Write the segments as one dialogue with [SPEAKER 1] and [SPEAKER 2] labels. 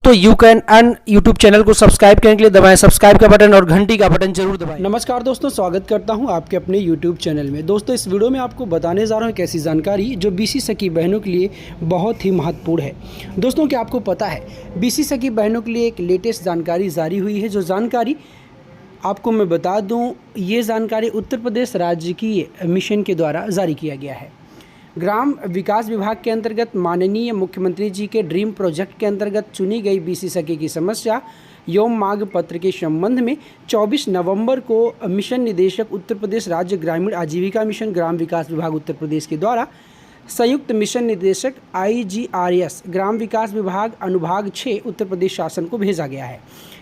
[SPEAKER 1] तो you can earn YouTube channel को subscribe करने के लिए दबाएं सब्सक्राइब का बटन और घंटी का बटन जरूर दबाएं।
[SPEAKER 2] नमस्कार दोस्तों, स्वागत करता हूं आपके अपने यूट्यूब चैनल में। दोस्तों, इस वीडियो में आपको बताने जा रहा हूं एक ऐसी जानकारी जो बीसी सखी बहनों के लिए बहुत ही महत्वपूर्ण है। दोस्तों, क्या आपको पता है बीसी सखी बहनों के लिए एक लेटेस्ट जानकारी जारी हुई है। जो जानकारी आपको मैं बता दूँ, ये जानकारी उत्तर प्रदेश राज्य की मिशन के द्वारा जारी किया गया है। ग्राम विकास विभाग के अंतर्गत माननीय मुख्यमंत्री जी के ड्रीम प्रोजेक्ट के अंतर्गत चुनी गई बीसी सखी की समस्या एवं मांग पत्र के संबंध में 24 नवंबर को मिशन निदेशक उत्तर प्रदेश राज्य ग्रामीण आजीविका मिशन ग्राम विकास विभाग उत्तर प्रदेश के द्वारा संयुक्त मिशन निदेशक IGRS ग्राम विकास विभाग अनुभाग 6 उत्तर प्रदेश शासन को भेजा गया है।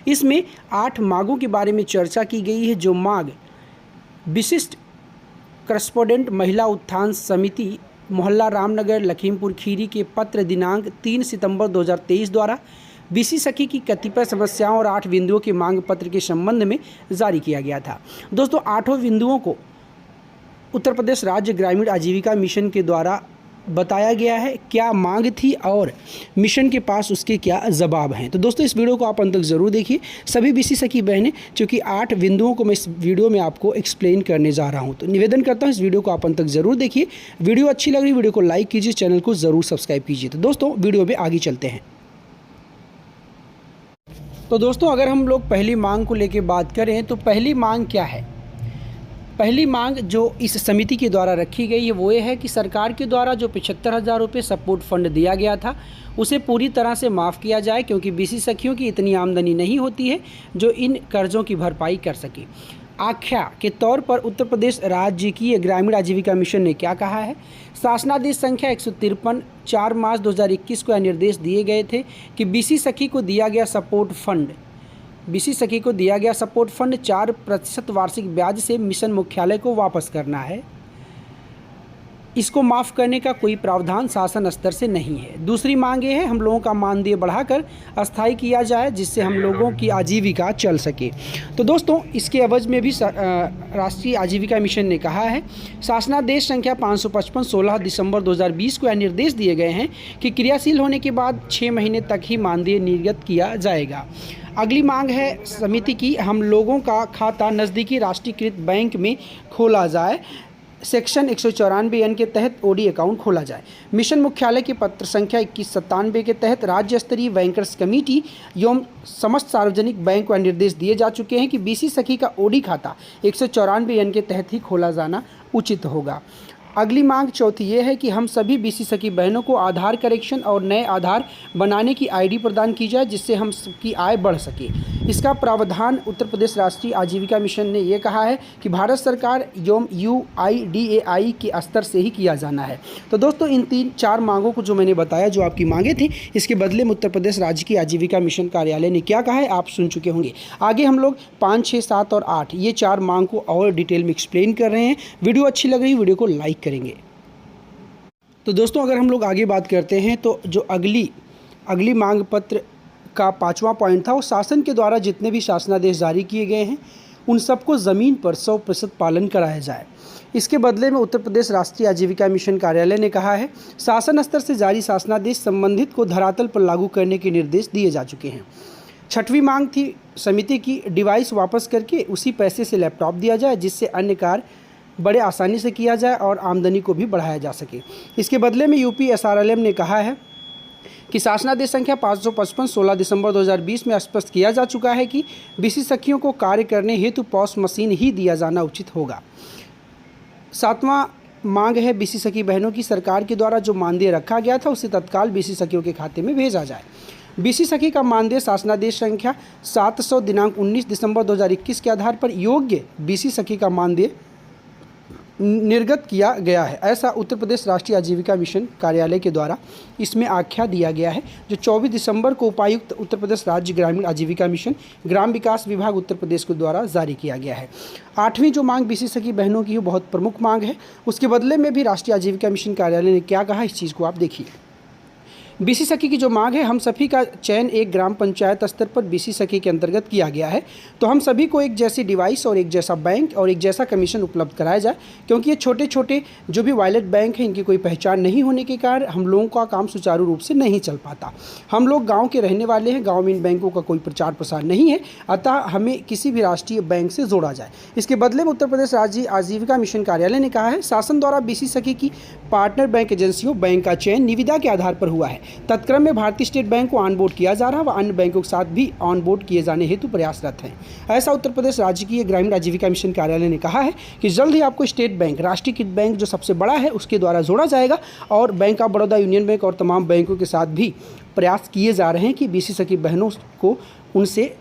[SPEAKER 2] इसमें 8 मांगों के बारे में चर्चा की गई है। जो मांग विशिष्ट करस्पोंडेंट महिला उत्थान समिति मोहल्ला रामनगर लखीमपुर खीरी के पत्र दिनांक 3 सितंबर 2023 द्वारा बीसी सखी की कतिपय समस्याओं और 8 बिंदुओं के मांग पत्र के संबंध में जारी किया गया था। दोस्तों, 8 बिंदुओं को उत्तर प्रदेश राज्य ग्रामीण आजीविका मिशन के द्वारा बताया गया है क्या मांग थी और मिशन के पास उसके क्या जवाब हैं। तो दोस्तों, इस वीडियो को आप अंत तक ज़रूर देखिए। सभी बीसी सखी बहनें, चूँकि 8 बिंदुओं को मैं इस वीडियो में आपको एक्सप्लेन करने जा रहा हूं, तो निवेदन करता हूं इस वीडियो को आप अंत तक ज़रूर देखिए। वीडियो अच्छी लग रही वीडियो को लाइक कीजिए, चैनल को ज़रूर सब्सक्राइब कीजिए। तो दोस्तों, वीडियो में आगे चलते हैं। तो दोस्तों, अगर हम लोग पहली मांग को लेकर बात करें तो पहली मांग क्या है। पहली मांग जो इस समिति के द्वारा रखी गई है वो ये है कि सरकार के द्वारा जो 75,000 रुपये सपोर्ट फंड दिया गया था उसे पूरी तरह से माफ़ किया जाए, क्योंकि बीसी सखियों की इतनी आमदनी नहीं होती है जो इन कर्ज़ों की भरपाई कर सके। आख्या के तौर पर उत्तर प्रदेश राज्य की ग्रामीण आजीविका मिशन ने क्या कहा है। शासनादेश संख्या 153 4 मार्च 2021 को यह निर्देश दिए गए थे कि बीसी सखी को दिया गया सपोर्ट फंड 4% वार्षिक ब्याज से मिशन मुख्यालय को वापस करना है। इसको माफ़ करने का कोई प्रावधान शासन स्तर से नहीं है। दूसरी मांग ये है हम लोगों का मानदेय बढ़ाकर अस्थायी किया जाए, जिससे हम लोगों की आजीविका चल सके। तो दोस्तों, इसके एवज में भी राष्ट्रीय आजीविका मिशन ने कहा है शासनादेश संख्या 555 16 दिसंबर 2020 को यह निर्देश दिए गए हैं कि क्रियाशील होने के बाद 6 महीने तक ही मानदेय निर्गत किया जाएगा। अगली मांग है समिति की हम लोगों का खाता नज़दीकी राष्ट्रीयकृत बैंक में खोला जाए। सेक्शन 194N के तहत OD अकाउंट खोला जाए। मिशन मुख्यालय के पत्र संख्या 2197 के तहत राज्य स्तरीय बैंकर्स कमेटी एवं समस्त सार्वजनिक बैंक को निर्देश दिए जा चुके हैं कि बीसी सखी का OD खाता 194N के तहत ही खोला जाना उचित होगा। अगली मांग चौथी ये है कि हम सभी बीसी सखी बहनों को आधार करेक्शन और नए आधार बनाने की ID प्रदान की जाए, जिससे हम सबकी आय बढ़ सके। इसका प्रावधान उत्तर प्रदेश राष्ट्रीय आजीविका मिशन ने ये कहा है कि भारत सरकार एवं UIDAI के स्तर से ही किया जाना है। तो दोस्तों, इन 3-4 मांगों को जो मैंने बताया, जो आपकी मांगे थी, इसके बदले में उत्तर प्रदेश राज्य की आजीविका मिशन कार्यालय ने क्या कहा है आप सुन चुके होंगे। आगे हम लोग 5, 6, 7 और 8 ये 4 मांग को और डिटेल में एक्सप्लेन कर रहे हैं। वीडियो अच्छी लग रही वीडियो को लाइक करेंगे। तो दोस्तों, अगर हम लोग आगे बात करते हैं तो जो अगली मांग पत्र का 5वां पॉइंट था वो शासन के द्वारा जितने भी शासनादेश जारी किए गए हैं उन सबको ज़मीन पर 100% पालन कराया जाए। इसके बदले में उत्तर प्रदेश राष्ट्रीय आजीविका मिशन कार्यालय ने कहा है शासन स्तर से जारी शासनादेश संबंधित को धरातल पर लागू करने के निर्देश दिए जा चुके हैं। 6वीं मांग थी समिति की डिवाइस वापस करके उसी पैसे से लैपटॉप दिया जाए, जिससे अन्य कार्य बड़े आसानी से किया जाए और आमदनी को भी बढ़ाया जा सके। इसके बदले में UP SRLM ने कहा है कि शासनादेश संख्या 555 16 दिसंबर 2020 में स्पष्ट किया जा चुका है कि बीसी सखियों को कार्य करने हेतु पॉस मशीन ही दिया जाना उचित होगा। 7वां मांग है बीसी सखी बहनों की सरकार के द्वारा जो मानदेय रखा गया था उसे तत्काल बीसी सखियों के खाते में भेजा जाए। बीसी सखी का मानदेय शासनादेश संख्या 700 दिनांक 19 दिसंबर 2021 के आधार पर योग्य बीसी सखी का मानदेय निर्गत किया गया है, ऐसा उत्तर प्रदेश राष्ट्रीय आजीविका मिशन कार्यालय के द्वारा इसमें आख्या दिया गया है, जो 24 दिसंबर को उपायुक्त उत्तर प्रदेश राज्य ग्रामीण आजीविका मिशन ग्राम विकास विभाग उत्तर प्रदेश के द्वारा जारी किया गया है। 8वीं जो मांग बीसी सखी बहनों की बहुत प्रमुख मांग है, उसके बदले में भी राष्ट्रीय आजीविका मिशन कार्यालय ने क्या कहा, इस चीज़ को आप देखिए। बीसी सखी की जो मांग है, हम सभी का चयन एक ग्राम पंचायत स्तर पर बीसी सखी के अंतर्गत किया गया है। तो हम सभी को एक जैसी डिवाइस और एक जैसा बैंक और एक जैसा कमीशन उपलब्ध कराया जाए, क्योंकि ये छोटे छोटे जो भी वायलेट बैंक हैं इनकी कोई पहचान नहीं होने के कारण हम लोगों का काम सुचारू रूप से नहीं चल पाता। हम लोग गाँव के रहने वाले हैं, गाँव में इन बैंकों का कोई प्रचार प्रसार नहीं है, अतः हमें किसी भी राष्ट्रीय बैंक से जोड़ा जाए। इसके बदले में उत्तर प्रदेश राज्य आजीविका मिशन कार्यालय ने कहा है, शासन द्वारा बीसी सखी की पार्टनर बैंक एजेंसियों बैंक का चयन निविदा के आधार पर हुआ है। तत्क्रम में भारतीय स्टेट बैंक को ऑनबोर्ड किया जा रहा है व अन्य बैंकों के साथ भी ऑनबोर्ड किए जाने हेतु प्रयासरत हैं। ऐसा उत्तर प्रदेश राज्य की ग्रामीण आजीविका मिशन कार्यालय ने कहा है कि जल्द ही आपको स्टेट बैंक, राष्ट्रीयकृत बैंक जो सबसे बड़ा है, उसके द्वारा जोड़ा जाएगा और bank of Baroda, union bank और तमाम बैंकों के साथ भी प्रयास किए जा रहे हैं कि बीसी सखी बहनों को उनसे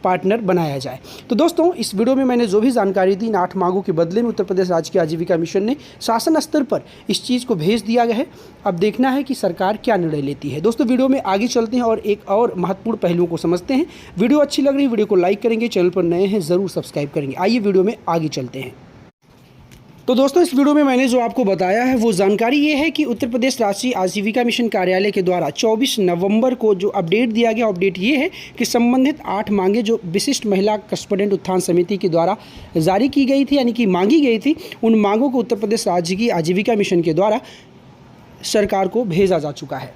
[SPEAKER 2] पार्टनर बनाया जाए। तो दोस्तों, इस वीडियो में मैंने जो भी जानकारी दी, इन 8 मांगों के बदले में उत्तर प्रदेश राज्य की आजीविका मिशन ने शासन स्तर पर इस चीज़ को भेज दिया गया है। अब देखना है कि सरकार क्या निर्णय लेती है। दोस्तों, वीडियो में आगे चलते हैं और एक और महत्वपूर्ण पहलुओं को समझते हैं। वीडियो अच्छी लग रही है, वीडियो को लाइक करेंगे, चैनल पर नए हैं ज़रूर सब्सक्राइब करेंगे। आइए वीडियो में आगे चलते हैं। तो दोस्तों, इस वीडियो में मैंने जो आपको बताया है वो जानकारी ये है कि उत्तर प्रदेश राष्ट्रीय आजीविका मिशन कार्यालय के द्वारा 24 नवंबर को जो अपडेट दिया गया, अपडेट ये है कि संबंधित 8 मांगे जो विशिष्ट महिला कस्टोडियन उत्थान समिति के द्वारा जारी की गई थी, यानी कि मांगी गई थी, उन मांगों को उत्तर प्रदेश राज्य की आजीविका मिशन के द्वारा सरकार को भेजा जा चुका है।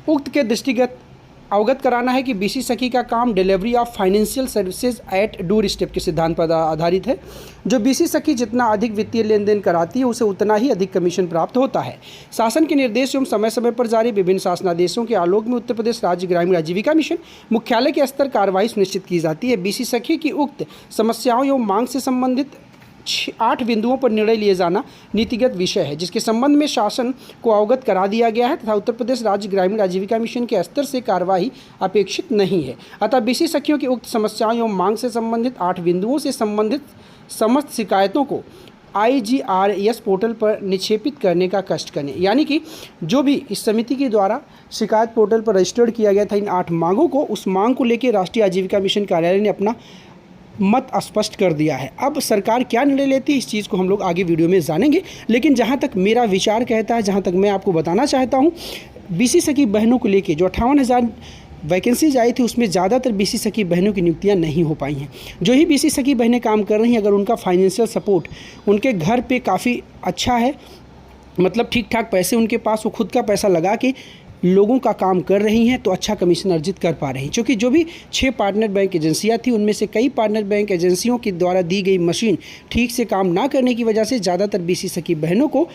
[SPEAKER 2] उक्त के दृष्टिगत अवगत कराना है कि बीसी सखी का काम delivery of financial services at door step के सिद्धांत पर आधारित है। जो बीसी सखी जितना अधिक वित्तीय लेन देन कराती है, उसे उतना ही अधिक कमीशन प्राप्त होता है। शासन के निर्देश एवं समय समय पर जारी विभिन्न शासनादेशों के आलोक में उत्तर प्रदेश राज्य ग्रामीण आजीविका मिशन मुख्यालय के स्तर कार्रवाई सुनिश्चित की जाती है। बीसी सखी की उक्त समस्याओं एवं मांग से संबंधित 8 बिंदुओं पर निर्णय लिए जाना नीतिगत विषय है, जिसके संबंध में शासन को अवगत करा दिया गया है तथा उत्तर प्रदेश राज्य ग्रामीण आजीविका मिशन के स्तर से कार्रवाई अपेक्षित नहीं है। अतः बीसी सखियों की उक्त समस्याओं एवं मांग से संबंधित 8 बिंदुओं से संबंधित समस्त शिकायतों को IGRS पोर्टल पर निक्षेपित करने का कष्ट करें। यानी कि जो भी इस समिति के द्वारा शिकायत पोर्टल पर रजिस्टर्ड किया गया था इन 8 मांगों को, उस मांग को लेकर राष्ट्रीय आजीविका मिशन कार्यालय ने अपना मत स्पष्ट कर दिया है। अब सरकार क्या निर्णय लेती है, इस चीज़ को हम लोग आगे वीडियो में जानेंगे। लेकिन जहां तक मेरा विचार कहता है, जहां तक मैं आपको बताना चाहता हूं, बीसी सखी बहनों को लेके जो 58,000 वैकेंसीज आई थी, उसमें ज़्यादातर बीसी सखी बहनों की नियुक्तियां नहीं हो पाई हैं। जो ही बीसी सखी बहनें काम कर रही हैं, अगर उनका फाइनेंशियल सपोर्ट उनके घर पे काफ़ी अच्छा है, मतलब ठीक ठाक पैसे उनके पास, वो खुद का पैसा लगा के लोगों का काम कर रही हैं, तो अच्छा कमीशन अर्जित कर पा रही हैं। क्योंकि जो भी 6 पार्टनर बैंक एजेंसियां थी, उनमें से कई पार्टनर बैंक एजेंसियों के द्वारा दी गई मशीन ठीक से काम ना करने की वजह से ज़्यादातर बीसी सखी बहनों को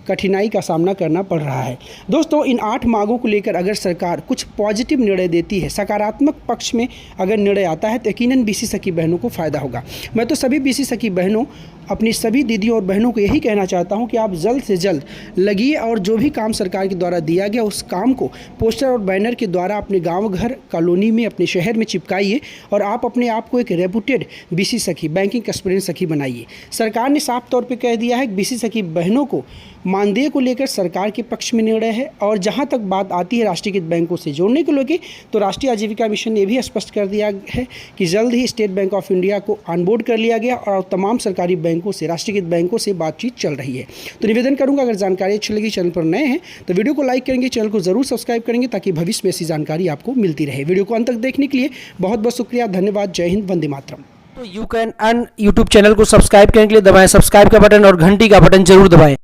[SPEAKER 2] कठिनाई का सामना करना पड़ रहा है। दोस्तों, इन 8 मांगों को लेकर अगर सरकार कुछ पॉजिटिव निर्णय देती है, सकारात्मक पक्ष में अगर निर्णय आता है, तो यकीनन बीसी सखी बहनों को फ़ायदा होगा। मैं तो सभी बीसी सखी बहनों, अपनी सभी दीदियों और बहनों को यही कहना चाहता हूं कि आप जल्द से जल्द लगिए और जो भी काम सरकार के द्वारा दिया गया, उस काम को पोस्टर और बैनर के द्वारा अपने गाँव, घर, कॉलोनी में, अपने शहर में चिपकाइए और आप अपने आप को एक रेपुटेड बीसी सखी, बैंकिंग कस्टोडियन सखी बनाइए। सरकार ने साफ तौर पर कह दिया है कि बीसी सखी बहनों को मानदेय को लेकर सरकार के पक्ष में निर्णय है। और जहां तक बात आती है राष्ट्रीयकृत बैंकों से जोड़ने को लेकर, तो राष्ट्रीय आजीविका मिशन ने भी स्पष्ट कर दिया है कि जल्द ही स्टेट बैंक ऑफ इंडिया को ऑनबोर्ड कर लिया गया और तमाम सरकारी बैंकों से, राष्ट्रीयकृत बैंकों से बातचीत चल रही है। तो निवेदन करूंगा, अगर जानकारी अच्छी लगी, चैनल पर नए हैं तो वीडियो को लाइक करेंगे, चैनल को जरूर सब्सक्राइब करेंगे, ताकि भविष्य में ऐसी जानकारी आपको मिलती रहे। वीडियो को अंत तक देखने के लिए बहुत बहुत शुक्रिया, धन्यवाद। जय हिंद, वंदे मातरम।
[SPEAKER 1] तो you can earn YouTube channel को सब्सक्राइब करने के लिए दबाएं सब्सक्राइब का बटन और घंटी का बटन जरूर दबाएं।